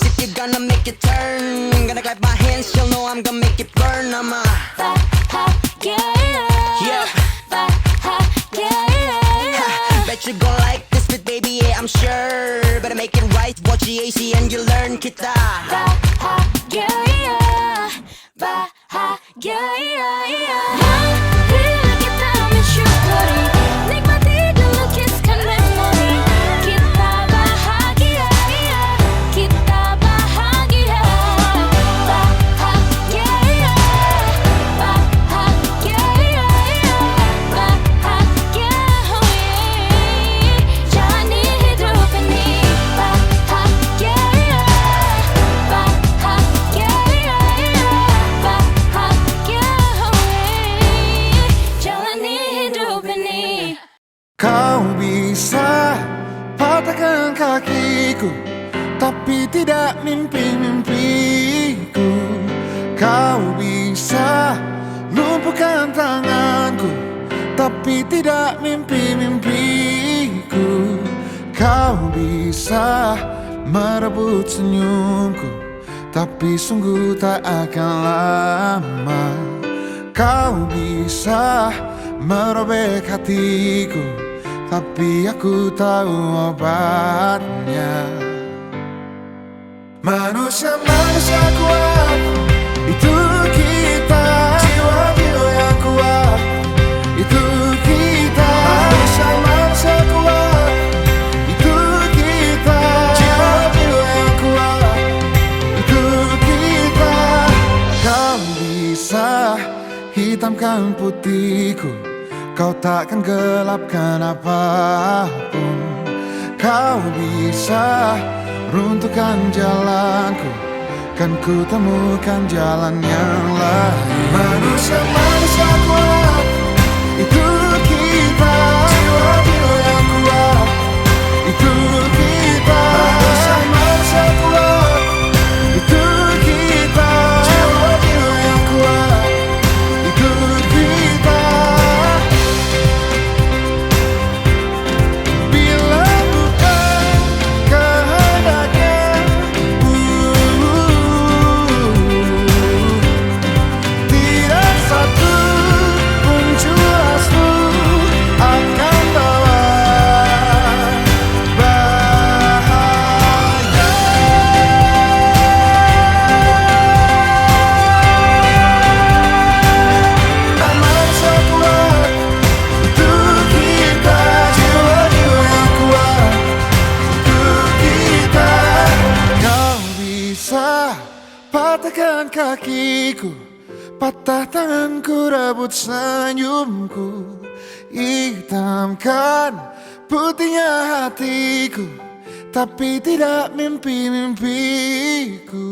if you're gonna make it turn. Gonna clap my hands, you'll know I'm gonna make it burn. I'm a yeah. Bet you gon' like this bit, baby, yeah, I'm sure. Better make it right, watch the AC and you learn kita. Marilah kita mensyukuri, nikmati dulu kisahkan memori. Kita bahagia, kita bahagia, bahagia, bahagia, bahagia. Jalani hidup ini bahagia, bahagia, bahagia. Jalani hidup ini. Kau bisa patahkan kakiku, tapi tidak mimpi-mimpiku. Kau bisa lumpuhkan tanganku, tapi tidak mimpi-mimpiku. Kau bisa merebut senyumku, tapi sungguh tak akan lama. Kau bisa merobek hatiku, tapi aku tahu obatnya. Manusia-manusia kuat, itu kita. Jiwa-jiwa yang kuat, itu kita. Manusia-manusia kuat, itu kita. Jiwa-jiwa yang kuat, itu kita. Kau bisa hitamkan putihku, kau takkan gelapkan apapun. Kau bisa runtuhkan jalanku, kan ku temukan jalan yang lain. Manusia-manusia kuat, itu kita. Jiwa-jiwa yang kuat, itu kita. Manusia-manusia kuat, itu kita. Jiwa-jiwa yang kuat, itu kita. Bila bukan kehendaknya, tidak satu pun jelasmu akan bawa bahagia. Manusia kuat, itu kita. Jiwa-jiwa yang kuat, itu kita. Kau bisa patahkan kakiku, patah tanganku, rebut senyumku, hitamkan putihnya hatiku, tapi tidak mimpi-mimpiku.